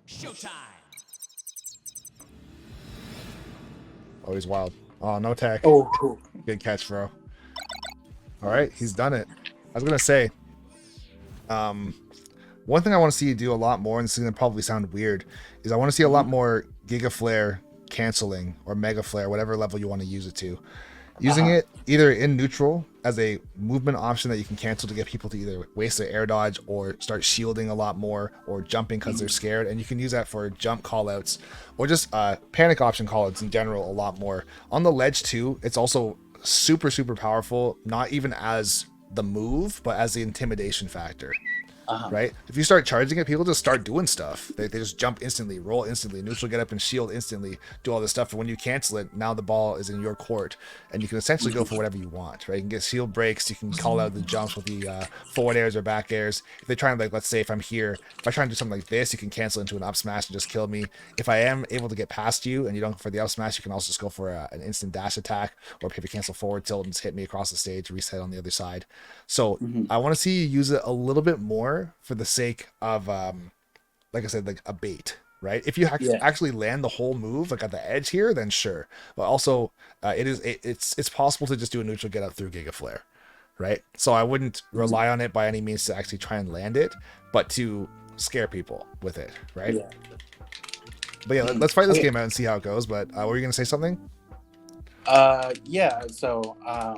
Showtime. Oh, he's wild. Oh, no tech. Oh, cool. Good catch, bro. All right, he's done it. I was gonna say, one thing I want to see you do a lot more, and this is gonna probably sound weird, is I want to see a lot more Giga Flare canceling or Mega Flare, whatever level you want to use it to. Using it either in neutral as a movement option that you can cancel to get people to either waste their air dodge or start shielding a lot more or jumping because they're scared. And you can use that for jump callouts or just panic option callouts in general a lot more. On the ledge too, it's also super, super powerful, not even as the move, but as the intimidation factor. Right? If you start charging it, people just start doing stuff. They just jump instantly, roll instantly, neutral get up and shield instantly, do all this stuff. And when you cancel it, now the ball is in your court, and you can essentially go for whatever you want. Right? You can get shield breaks. You can call out the jumps with the forward airs or back airs. If they try and, like, let's say if I'm here, if I try and do something like this, you can cancel into an up smash and just kill me. If I am able to get past you and you don't go for the up smash, you can also just go for an instant dash attack, or maybe cancel forward tilt and just hit me across the stage, reset on the other side. So I want to see you use it a little bit more for the sake of like I said, like a bait, right? If you actually land the whole move like at the edge here, then sure. But also it's possible to just do a neutral get up through Giga Flare, right? So I wouldn't rely on it by any means to actually try and land it, but to scare people with it, right? But yeah, let's fight this game out and see how it goes. But were you gonna say something? Yeah. So I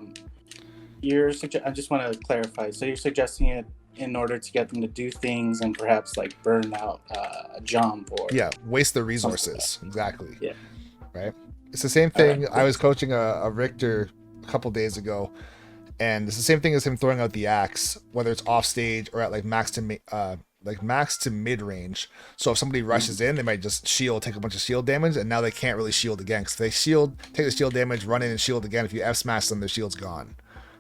just want to clarify. So you're suggesting it in order to get them to do things and perhaps like burn out a jump or waste the resources. Exactly. Yeah. Right. It's the same thing. Right, cool. I was coaching a Richter a couple days ago, and it's the same thing as him throwing out the axe, whether it's off stage or at like max to mid range. So if somebody rushes in, they might just shield, take a bunch of shield damage, and now they can't really shield again because they shield, take the shield damage, run in and shield again. If you F smash them, their shield's gone.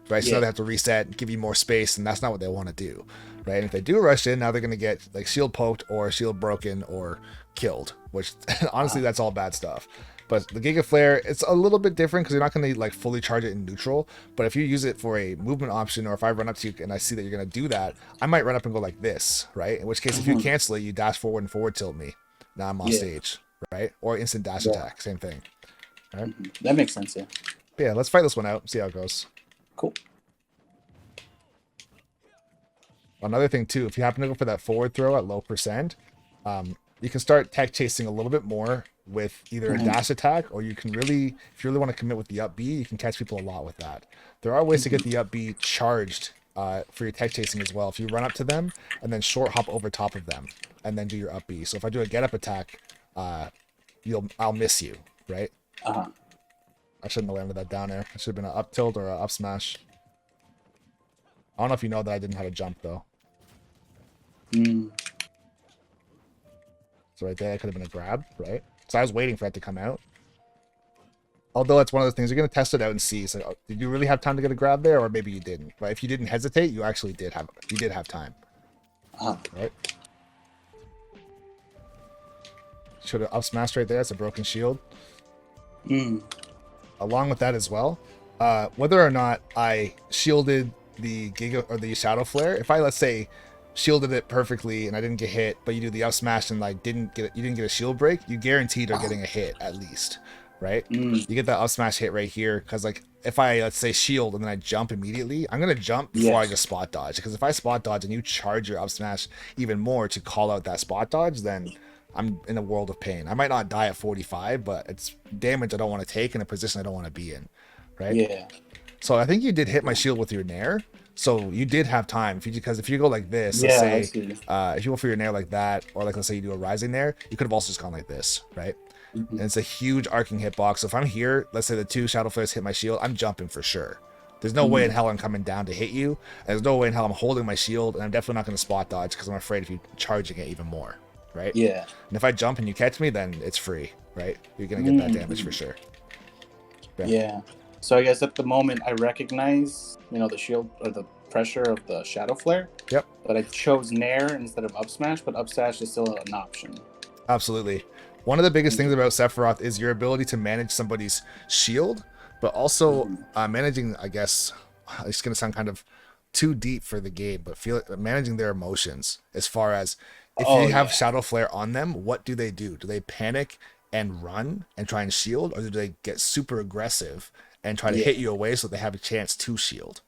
Right, so now they have to reset, give you more space, and that's not what they want to do, right? And if they do rush in, now they're going to get like shield poked or shield broken or killed, which honestly, that's all bad stuff. But the Giga Flare, it's a little bit different because you're not going to like fully charge it in neutral. But if you use it for a movement option, or if I run up to you and I see that you're going to do that, I might run up and go like this, right? In which case, if you cancel it, you dash forward and forward tilt me. Now I'm off stage, right? Or instant dash attack, same thing. Right? That makes sense, yeah. But yeah, let's fight this one out, see how it goes. Cool. Another thing too, if you happen to go for that forward throw at low percent, you can start tech chasing a little bit more with either a dash attack, or you can really, if you really want to commit with the up B, you can catch people a lot with that. There are ways to get the up B charged for your tech chasing as well. If you run up to them and then short hop over top of them and then do your up B. So if I do a get up attack, I'll miss you, right? I shouldn't have landed that down there. It should have been an up tilt or an up smash. I don't know if you know that I didn't have a jump though. So right there, that could have been a grab, right? So I was waiting for it to come out. Although it's one of those things, you're going to test it out and see. So did you really have time to get a grab there, or maybe you didn't? Right? If you didn't hesitate, you actually did have time. Right? Should have up smashed right there. It's a broken shield. Along with that as well, whether or not I shielded the Giga or the Shadow Flare, if I, let's say, shielded it perfectly and I didn't get hit, but you do the up smash and like you didn't get a shield break, you guaranteed are getting a hit at least, right? You get that up smash hit right here because like if I, let's say, shield and then I jump immediately, I'm gonna jump before I just spot dodge, because if I spot dodge and you charge your up smash even more to call out that spot dodge, then I'm in a world of pain. I might not die at 45, but it's damage I don't want to take in a position I don't want to be in, right? Yeah. So I think you did hit my shield with your nair, so you did have time. Because if you go like this, let's say, if you go for your nair like that, or like let's say you do a rising nair, you could have also just gone like this, right? And it's a huge arcing hitbox. So if I'm here, let's say the two Shadow Flares hit my shield, I'm jumping for sure. There's no way in hell I'm coming down to hit you. And there's no way in hell I'm holding my shield, and I'm definitely not going to spot dodge because I'm afraid of you charging it even more. Right? Yeah. And if I jump and you catch me, then it's free, right? You're gonna get that damage for sure. Yeah. So I guess at the moment I recognize, the shield or the pressure of the Shadow Flare. Yep. But I chose Nair instead of up smash, but up smash is still an option. Absolutely. One of the biggest things about Sephiroth is your ability to manage somebody's shield, but also managing, I guess, it's gonna sound kind of too deep for the game, but managing their emotions as far as if Oh you have yeah, Shadow Flare on them, what do? Do they panic and run and try and shield, or do they get super aggressive and try to hit yeah. you away so they have a chance to shield,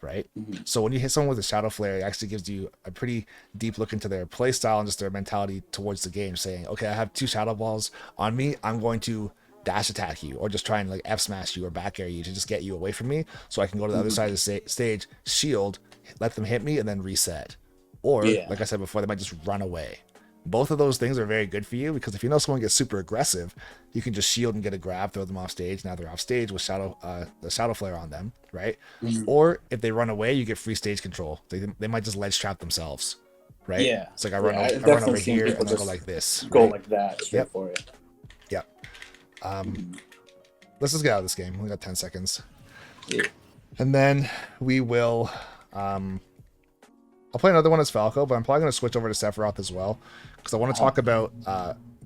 right? Hmm. So when you hit someone with a Shadow Flare, it actually gives you a pretty deep look into their play style and just their mentality towards the game, saying, okay, I have 2 Shadow Balls on me. I'm going to dash attack you or just try and like F smash you or back air you to just get you away from me so I can go to the other Hmm. side of the stage, shield, let them hit me, and then reset. Or, Yeah. like I said before, they might just run away. Both of those things are very good for you because if you know someone gets super aggressive, you can just shield and get a grab, throw them off stage. Now they're off stage with the Shadow Flare on them, right? Hmm. Or if they run away, you get free stage control. They might just ledge trap themselves, right? Yeah. It's like I Yeah. run I've I run definitely over seen here people and then go just like this, go right? like that straight Yep, for it. yep. Mhm. Let's just get out of this game. We got 10 seconds, Yeah. and then we will. I'll play another one as Falco, but I'm probably going to switch over to Sephiroth as well because I want to Uh-huh. talk about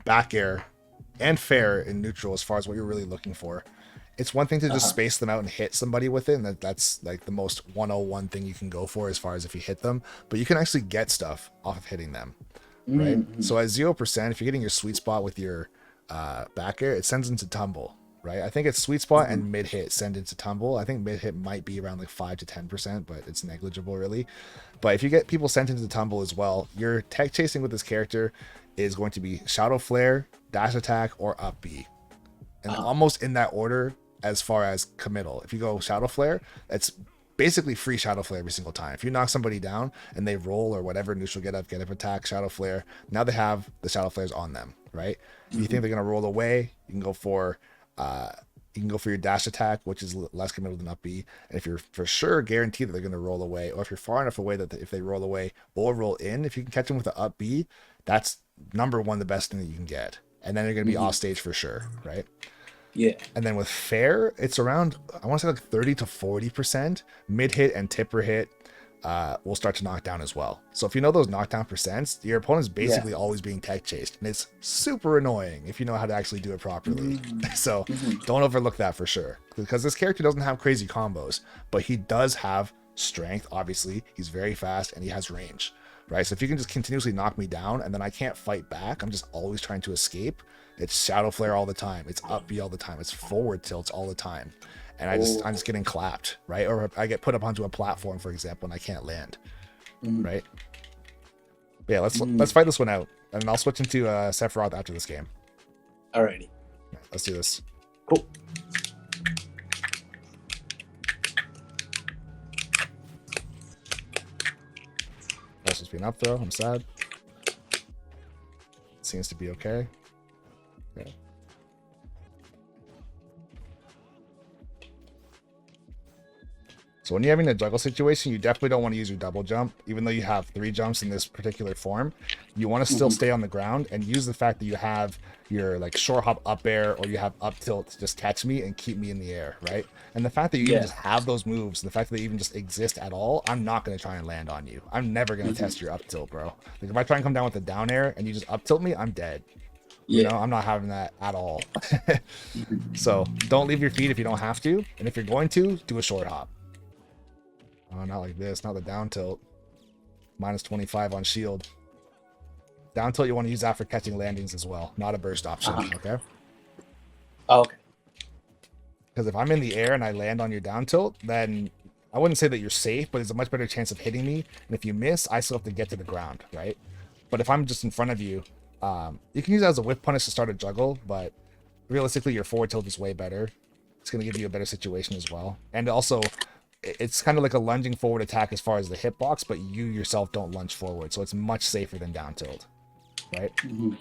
back air and fair in neutral as far as what you're really looking for. It's one thing to just Uh-huh. space them out and hit somebody with it, and that's like the most 101 thing you can go for as far as if you hit them, but you can actually get stuff off of hitting them, right? Mm-hmm. So at 0%, if you're getting your sweet spot with your back air, it sends into tumble, right? I think it's sweet spot Mm-hmm. and mid hit send into tumble. I think mid hit might be around like 5 to 10%, but it's negligible really. But if you get people sent into tumble as well, your tech chasing with this character is going to be Shadow Flare, Dash Attack, or Up B. And Uh-huh. almost in that order as far as committal. If you go Shadow Flare, it's basically free Shadow Flare every single time. If you knock somebody down and they roll or whatever, neutral get up attack, Shadow Flare, now they have the Shadow Flares on them, right? If you Mm-hmm. think they're gonna roll away, uh you can go for your dash attack, which is less committal than up B. And if you're for sure guaranteed that they're going to roll away, or if you're far enough away that if they roll away or roll in, if you can catch them with the up B, that's number one, the best thing that you can get. And then you're going to be Mm-hmm. off stage for sure, right? Yeah. And then with fair, it's around, I want to say like 30 to 40%. Mid hit and tipper hit will start to knock down as well. So if you know those knockdown percents, your opponent's Yeah. basically always being tech chased. And it's super annoying if you know how to actually do it properly. Mm-hmm. So Mm-hmm. don't overlook that for sure. Because this character doesn't have crazy combos, but he does have strength, obviously. He's very fast and he has range. Right? So if you can just continuously knock me down and then I can't fight back, I'm just always trying to escape. It's Shadow Flare all the time. It's up B all the time. It's forward tilts all the time. And Oh. I'm just getting clapped, right? Or I get put up onto a platform, for example, and I can't land, Mm-hmm. right? But yeah, Mm-hmm. let's fight this one out, and I'll switch into Sephiroth after this game. Alrighty. Let's do this. Cool. That's supposed to be an up throw. I'm sad. Seems to be okay. Okay. So when you're having a juggle situation, you definitely don't want to use your double jump. Even though you have 3 jumps in this particular form, you want to still Mhm. stay on the ground and use the fact that you have your like short hop up air or you have up tilt to just catch me and keep me in the air, right? And the fact that you Yeah. even just have those moves, the fact that they even just exist at all, I'm not going to try and land on you. I'm never going to Mhm. test your up tilt, bro. Like if I try and come down with a down air and you just up tilt me, I'm dead. You know, Yeah. I'm not having that at all. Mhm. So don't leave your feet if you don't have to. And if you're going to, do a short hop. Oh, not like this. Not the down tilt. Minus 25 on shield. Down tilt you want to use that for catching landings as well. Not a burst option, okay? Oh, okay. Because if I'm in the air and I land on your down tilt, then I wouldn't say that you're safe, but there's a much better chance of hitting me. And if you miss, I still have to get to the ground, right? But if I'm just in front of you, you can use that as a whip punish to start a juggle, but realistically, your forward tilt is way better. It's going to give you a better situation as well. And also, it's kind of like a lunging forward attack as far as the hitbox, but you yourself don't lunge forward, so it's much safer than down tilt, right? Mhm.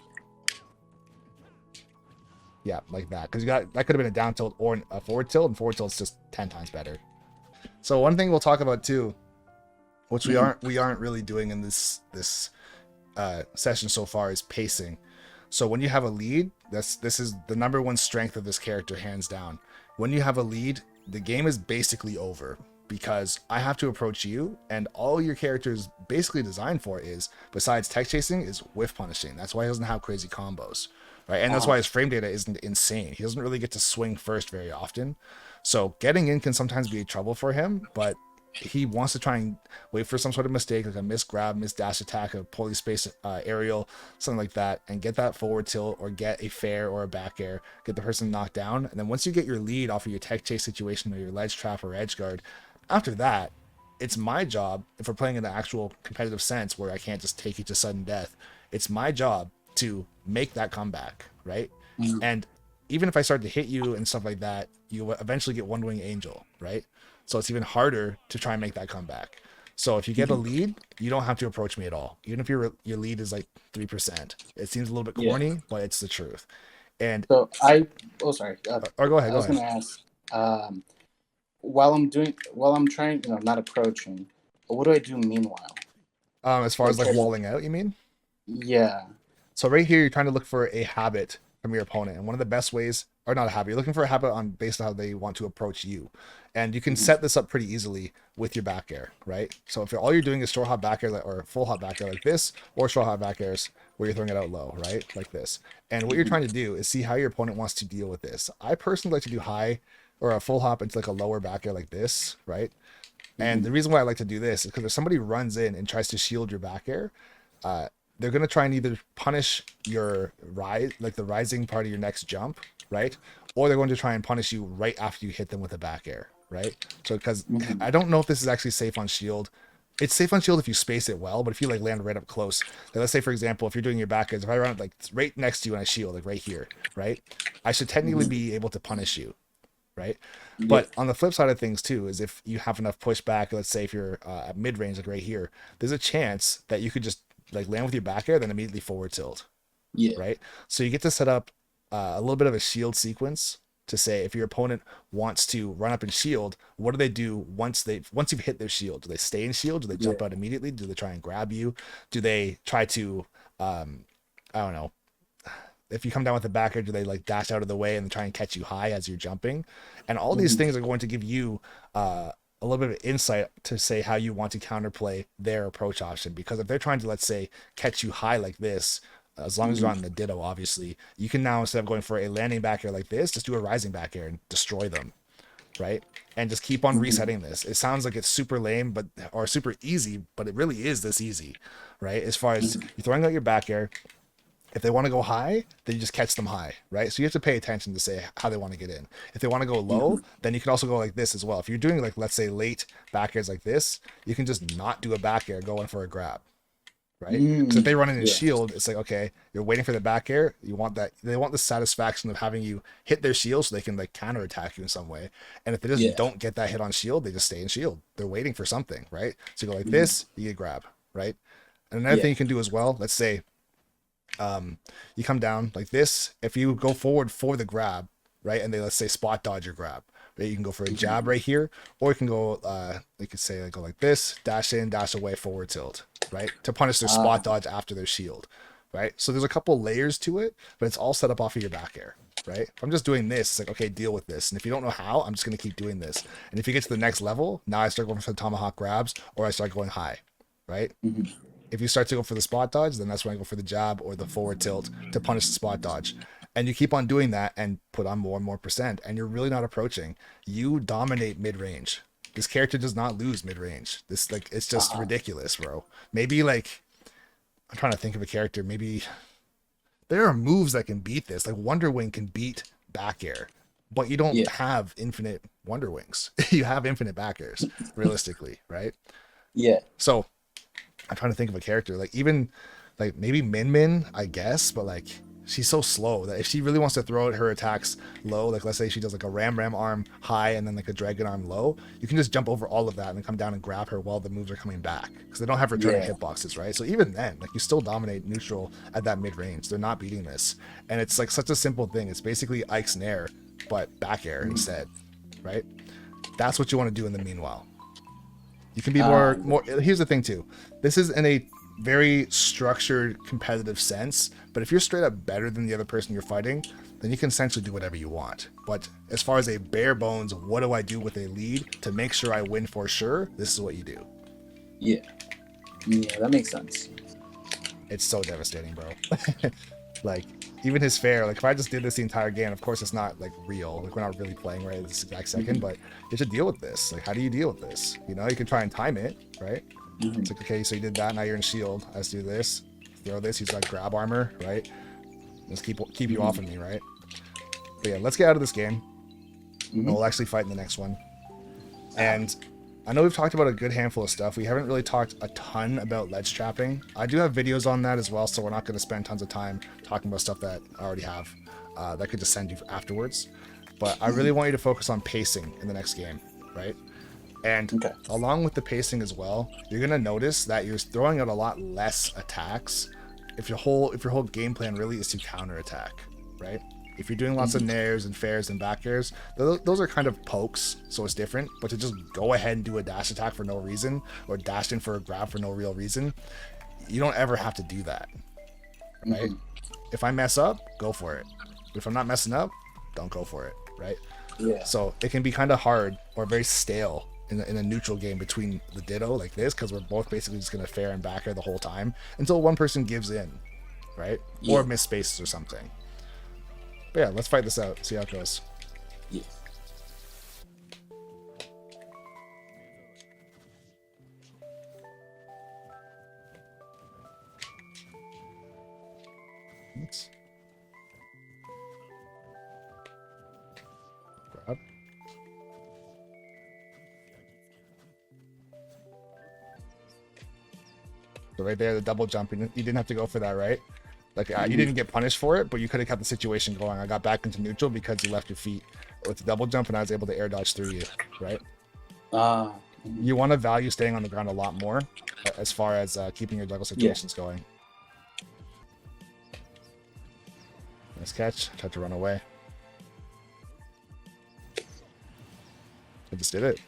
Yeah, like that. Because you got that could have been a down tilt or a forward tilt, and forward tilt's just 10 times better. So one thing we'll talk about too, which we aren't really doing in this session so far, is pacing. So when you have a lead, this is the number one strength of this character, hands down. When you have a lead, the game is basically over because I have to approach you, and all your character is basically designed for is, besides tech chasing, is whiff punishing. That's why he doesn't have crazy combos, right? And that's why his frame data isn't insane. He doesn't really get to swing first very often. So getting in can sometimes be trouble for him, but he wants to try and wait for some sort of mistake, like a miss grab, miss dash attack, a poorly spaced aerial, something like that, and get that forward tilt or get a fair or a back air, get the person knocked down. And then once you get your lead off of your tech chase situation or your ledge trap or edge guard, after that, it's my job, if we're playing in the actual competitive sense where I can't just take you to sudden death, it's my job to make that comeback, right? Mhm. And even if I start to hit you and stuff like that, you eventually get one wing angel, right? So it's even harder to try and make that comeback. So if you get a lead, you don't have to approach me at all, even if your lead is like 3%. It seems a little bit Yeah. corny, but it's the truth. And So sorry. or go ahead. I was Go going ahead. to ask, while I'm trying, not approaching, what do I do meanwhile? As far as like Like, walling out, you mean? yeah. So right here, you're trying to look for a habit from your opponent, and one of the best ways, or not a habit, you're looking for a habit on based on how they want to approach you, and you can Mhm. set this up pretty easily with your back air, right? So if all you're doing is short hop back air or full hop back air like this, or short hop back airs where you're throwing it out low, right, like this, and what you're Mhm. trying to do is see how your opponent wants to deal with this. I personally like to do high or a full hop into like a lower back air like this, right? And the Mhm. reason why I like to do this is because if somebody runs in and tries to shield your back air, uh, they're going to try and either punish your rise, like the rising part of your next jump, right? Or they're going to try and punish you right after you hit them with a back air, right? So, because Mhm. I don't know if this is actually safe on shield. It's safe on shield if you space it well, but if you like land right up close, like let's say for example, if you're doing your back airs, if I run it like right next to you and I shield, like right here, right? I should technically Mhm. be able to punish you, right? Yeah. But on the flip side of things too, is if you have enough pushback, let's say if you're at mid range, like right here, there's a chance that you could just like land with your back air, then immediately forward tilt, Yeah. right? So you get to set up a little bit of a shield sequence to say if your opponent wants to run up and shield, what do they do once you've hit their shield? Do they stay in shield? Do they Yeah. jump out immediately? Do they try and grab you? Do they try to I don't know, if you come down with the backer, do they like dash out of the way and try and catch you high as you're jumping? And all these Mhm. things are going to give you a little bit of insight to say how you want to counterplay their approach option. Because if they're trying to, let's say, catch you high like this, as long as you're Mhm. on the ditto, obviously, you can now, instead of going for a landing back air like this, just do a rising back air and destroy them, right? And just keep on Mhm. resetting this. It sounds like it's super lame, but or super easy, but it really is this easy, right? As far as Mhm. you're throwing out your back air, if they want to go high, then you just catch them high, right? So you have to pay attention to say how they want to get in. If they want to go low, Mhm. then you can also go like this as well. If you're doing like, let's say, late back airs like this, you can just not do a back air, go in for a grab, right? Because if they Mm. run in and Yeah. shield, it's like, okay, you're waiting for the back air. You want that, they want the satisfaction of having you hit their shield so they can like counter attack you in some way. And if they just Yeah. don't get that hit on shield, they just stay in shield. They're waiting for something, right? So you go like Mhm. this, you get grab, right? And another Yeah. thing you can do as well, let's say you come down like this. If you go forward for the grab, right, and they let's say spot dodge your grab, right, you can go for a Mhm. jab right here, or you can go, you could say like go like this, dash in, dash away, forward tilt, right, to punish their spot Ah. dodge after their shield, right. So there's a couple layers to it, but it's all set up off of your back air. Right. If I'm just doing this, it's like, okay, deal with this. And if you don't know how, I'm just going to keep doing this. And if you get to the next level, now I start going for the tomahawk grabs or I start going high. Right. Mhm. If you start to go for the spot dodge, then that's when I go for the jab or the forward tilt to punish the spot dodge. And you keep on doing that and put on more and more percent, and you're really not approaching. You dominate mid range. This character does not lose mid range. This like it's just Uh-huh. ridiculous, bro. Maybe like I'm trying to think of a character. Maybe there are moves that can beat this. Like Wonder Wing can beat back air, but you don't Yeah. have infinite Wonder Wings. You have infinite back airs, realistically, right? Yeah. So I'm trying to think of a character like even like maybe Min Min, I guess, but like she's so slow that if she really wants to throw out her attacks low, like let's say she does like a ram arm high and then like a dragon arm low, you can just jump over all of that and then come down and grab her while the moves are coming back because they don't have returning Yeah. hitboxes, right? So even then, like you still dominate neutral at that mid range. They're not beating this, and it's like such a simple thing. It's basically Ike's Nair, but back air Mhm. instead, right? That's what you want to do in the meanwhile. You can be Ah. more. Here's the thing too. This is in a very structured competitive sense. But if you're straight up better than the other person you're fighting, then you can essentially do whatever you want. But as far as a bare bones, what do I do with a lead to make sure I win for sure? This is what you do. Yeah. Yeah. That makes sense. It's so devastating, bro. Like, even his fair, like if I just did this the entire game, of course it's not like real. Like we're not really playing right at this exact second, but you have to deal with this. Like, how do you deal with this? You know, you can try and time it, right? It's like, okay, so you did that, now you're in shield. Let's do this. Throw this, he's got grab armor, right? Let's keep you off of me, right? But yeah, let's get out of this game. And we'll actually fight in the next one. And I know we've talked about a good handful of stuff. We haven't really talked a ton about ledge trapping. I do have videos on that as well, so we're not going to spend tons of time talking about stuff that I already have. That could just send you afterwards. But I really want you to focus on pacing in the next game, right? And along with the pacing as well, you're going to notice that you're throwing out a lot less attacks if your whole game plan really is to counterattack, right? If you're doing lots of nairs and fairs and back airs, those are kind of pokes, so it's different. But to just go ahead and do a dash attack for no reason, or dash in for a grab for no real reason, you don't ever have to do that, right? If I mess up, go for it. If I'm not messing up, don't go for it, right? Yeah. So it can be kind of hard or very stale in a neutral game between the ditto like this, because we're both basically just going to fair and back air the whole time until one person gives in, right? Or miss spaces or something. But yeah, let's fight this out. See how it goes. Yeah. Let's grab. So right there, the double jump. You didn't have to go for that, right? Like, you didn't get punished for it, but you could have kept the situation going. I got back into neutral because you left your feet with the double jump, and I was able to air dodge through you, right? You want to value staying on the ground a lot more as far as keeping your juggle situations going. Nice catch. Tried to run away. I just did it.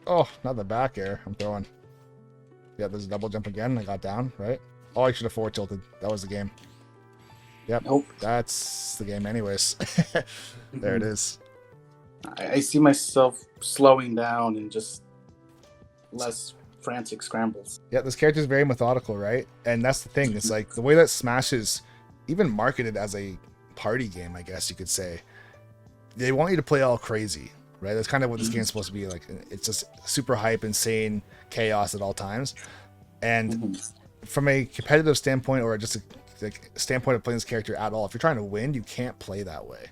Oh, not the back air. I'm throwing. Yeah, there's a double jump again. I got down, right? Oh, I should have forward tilted. That was the game. Yep. Nope. That's the game anyways. There it is. I see myself slowing down and just less frantic scrambles. Yeah, this character is very methodical, right? And that's the thing. It's like the way that Smash is even marketed as a party game, I guess you could say. They want you to play all crazy. Right, that's kind of what this game's supposed to be like. It's just super hype, insane chaos at all times. And from a competitive standpoint, or just a standpoint of playing this character at all, if you're trying to win, you can't play that way.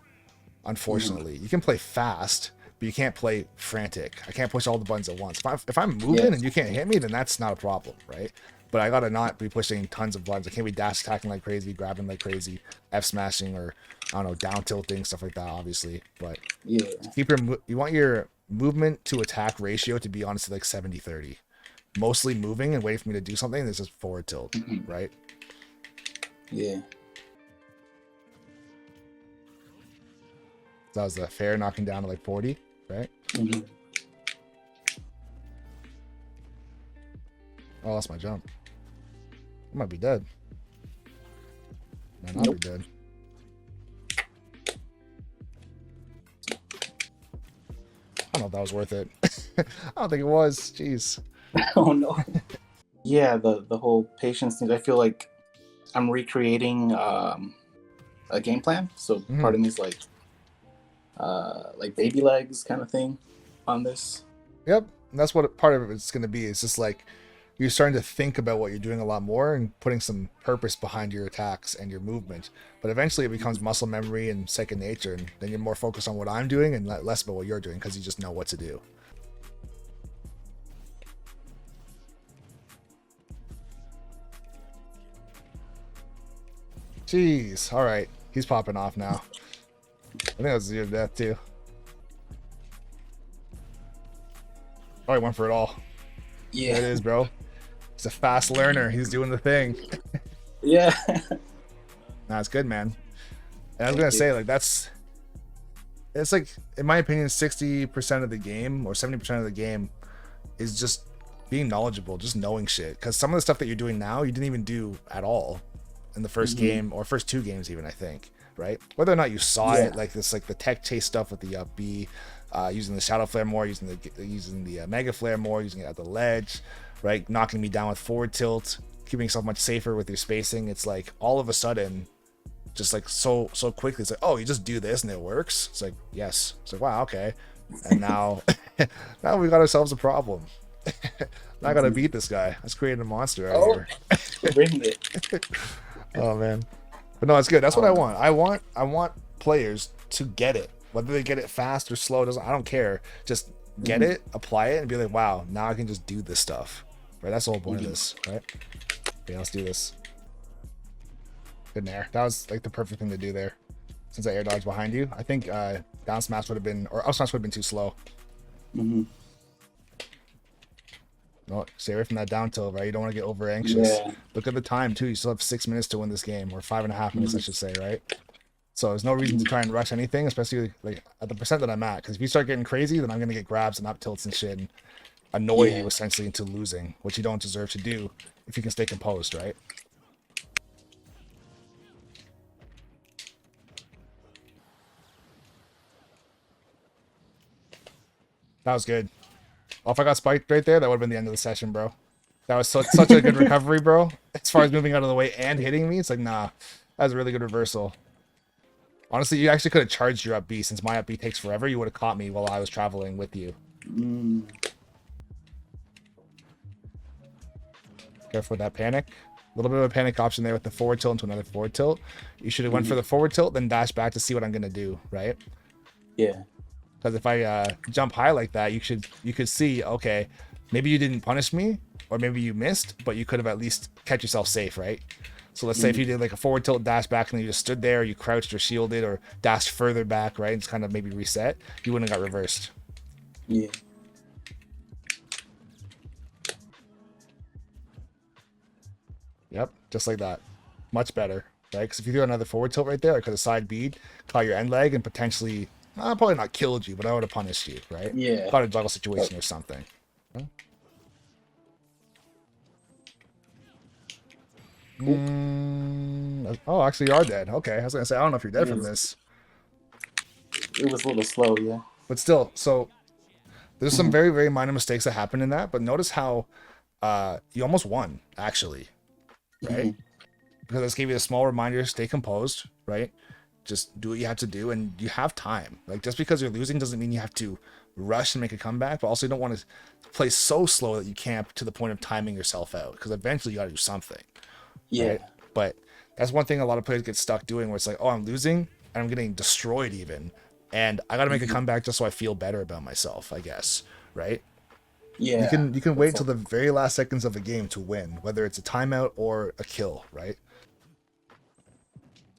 Unfortunately, you can play fast, but you can't play frantic. I can't push all the buttons at once. If I'm moving and you can't hit me, then that's not a problem, right? But I gotta not be pushing tons of buttons. I can't be dash attacking like crazy, grabbing like crazy, F smashing, or I don't know, down tilting, stuff like that, obviously. But you want your movement to attack ratio to be honestly like 70-30. Mostly moving and waiting for me to do something. This is forward tilt, right? Yeah. That was the fair knocking down to like 40, right? Oh, I lost my jump. I might be dead. Might not be dead. I don't know if that was worth it. I don't think it was. Jeez. Oh no. Yeah, the whole patience thing. I feel like I'm recreating a game plan. So part of me is like baby legs kind of thing on this. Yep, and that's what part of it's going to be. It's just like you're starting to think about what you're doing a lot more and putting some purpose behind your attacks and your movement. But eventually it becomes muscle memory and second nature, and then you're more focused on what I'm doing and less about what you're doing because you just know what to do. Jeez. All right. He's popping off now. I think that was your death too. Oh, he went for it all. Yeah. There it is, bro. He's a fast learner. He's doing the thing. Yeah. Nah, it's good, man. And I was gonna say, like, it's like, in my opinion, 60% of the game or 70% of the game is just being knowledgeable, just knowing shit. Because some of the stuff that you're doing now, you didn't even do at all in the first game or first two games, even, I think. Right? Whether or not you saw it, like this, like the tech chase stuff with the B, using the shadow flare more, using the mega flare more, using it at the ledge. right? Knocking me down with forward tilt, keeping yourself much safer with your spacing. It's like all of a sudden, just like so quickly, it's like, oh, you just do this and it works. It's like, yes. It's like, wow, okay. And now now we got ourselves a problem. Now I gotta beat this guy. Let's create a monster out here. Bring it. Oh man. But no, it's good. That's what I want. I want players to get it. Whether they get it fast or slow, doesn't, I don't care. Just get it, apply it, and be like, wow, now I can just do this stuff. Right? That's the whole point of this, right? Okay, let's do this. Good air. That was like the perfect thing to do there. Since I air dodged behind you, I think down smash would have been, or up smash would have been too slow. No, stay away from that down tilt, right? You don't want to get over anxious. Yeah. Look at the time too. You still have 6 minutes to win this game, or 5.5 minutes, I should say, right? So there's no reason to try and rush anything, especially like at the percent that I'm at. Because if you start getting crazy, then I'm gonna get grabs and up tilts and shit, and annoy you essentially into losing, which you don't deserve to do if you can stay composed, right? That was good. Oh, if I got spiked right there, that would have been the end of the session, bro. That was such a good recovery, bro. As far as moving out of the way and hitting me, it's like, nah, that was a really good reversal. Honestly, you actually could have charged your up B. Since my up B takes forever, you would have caught me while I was traveling with you. Careful with that panic. A little bit of a panic option there with the forward tilt into another forward tilt. You should have went for the forward tilt, then dash back to see what I'm going to do, right? Yeah. Because if I jump high like that, you could see, okay, maybe you didn't punish me, or maybe you missed, but you could have at least kept yourself safe, right? So let's say if you did like a forward tilt dash back and then you just stood there, you crouched or shielded or dashed further back, right? And just kind of maybe reset, you wouldn't have got reversed. Yeah. Yep, just like that. Much better, right? Because if you do another forward tilt right there, I could have side bead, caught your end leg, and potentially, probably not killed you, but I would have punished you, right? Yeah. Caught a juggle situation or something. Huh? Oh, actually, you are dead. Okay, I was gonna say, I don't know if you're dead from this. It was a little slow, yeah. But still, so there's some very, very minor mistakes that happen in that. But notice how you almost won, actually, right? Because this gave you a small reminder: stay composed, right? Just do what you have to do, and you have time. Like, just because you're losing doesn't mean you have to rush and make a comeback. But also, you don't want to play so slow that you camp to the point of timing yourself out. Because eventually, you got to do something. Yeah. Right? But that's one thing a lot of players get stuck doing, where it's like, oh, I'm losing and I'm getting destroyed even, and I got to make a comeback just so I feel better about myself, I guess, right? Yeah. You can wait till the very last seconds of a game to win, whether it's a timeout or a kill, right?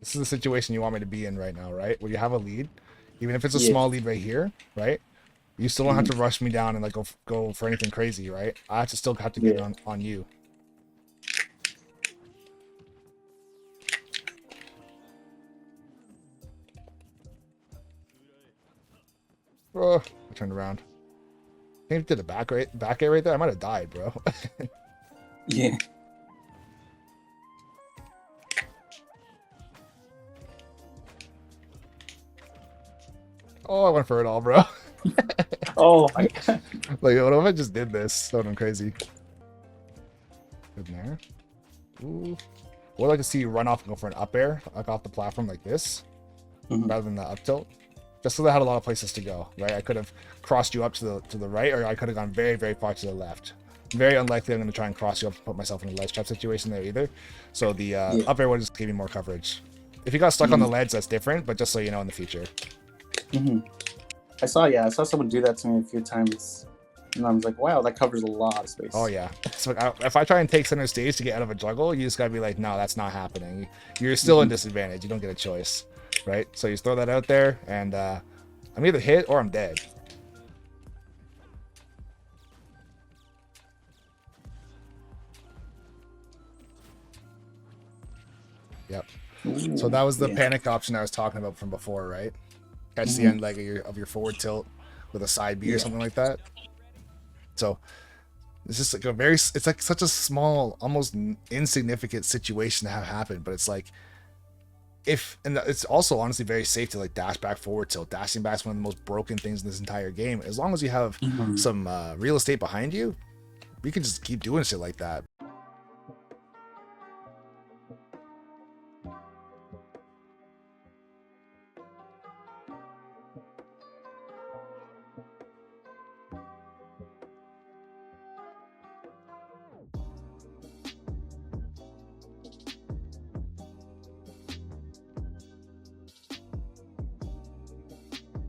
This is the situation you want me to be in right now, right? Where you have a lead, even if it's a small lead right here, right? You still don't have to rush me down and like go for anything crazy, right? I still have to get it on you. Oh, I turned around. I think I did a back air right there. I might have died, bro. Yeah. Oh, I went for it all, bro. Oh my god. Like, what if I just did this? So damn crazy. Good there. Ooh. Would like to see you run off and go for an up air, like off the platform like this, rather than the up tilt. Just so they had a lot of places to go, right? I could have crossed you up to the right, or I could have gone very, very far to the left. Very unlikely I'm going to try and cross you up and put myself in a ledge trap situation there either. So the up air would just give me more coverage. If you got stuck on the ledge, that's different, but just so you know in the future. I saw someone do that to me a few times, and I was like, wow, that covers a lot of space. Oh yeah. So if I try and take center stage to get out of a juggle, you just gotta be like, no, that's not happening. You're still in disadvantage. You don't get a choice, right? So you just throw that out there, and I'm either hit or I'm dead. Yep. Ooh, So that was the panic option I was talking about from before, right? Catch the end leg of your forward tilt with a side B or something like that. So it's just like it's like such a small, almost insignificant situation to have happen, but it's like, and it's also honestly very safe to like dash back forward tilt. Dashing back is one of the most broken things in this entire game. As long as you have some real estate behind you, we can just keep doing shit like that.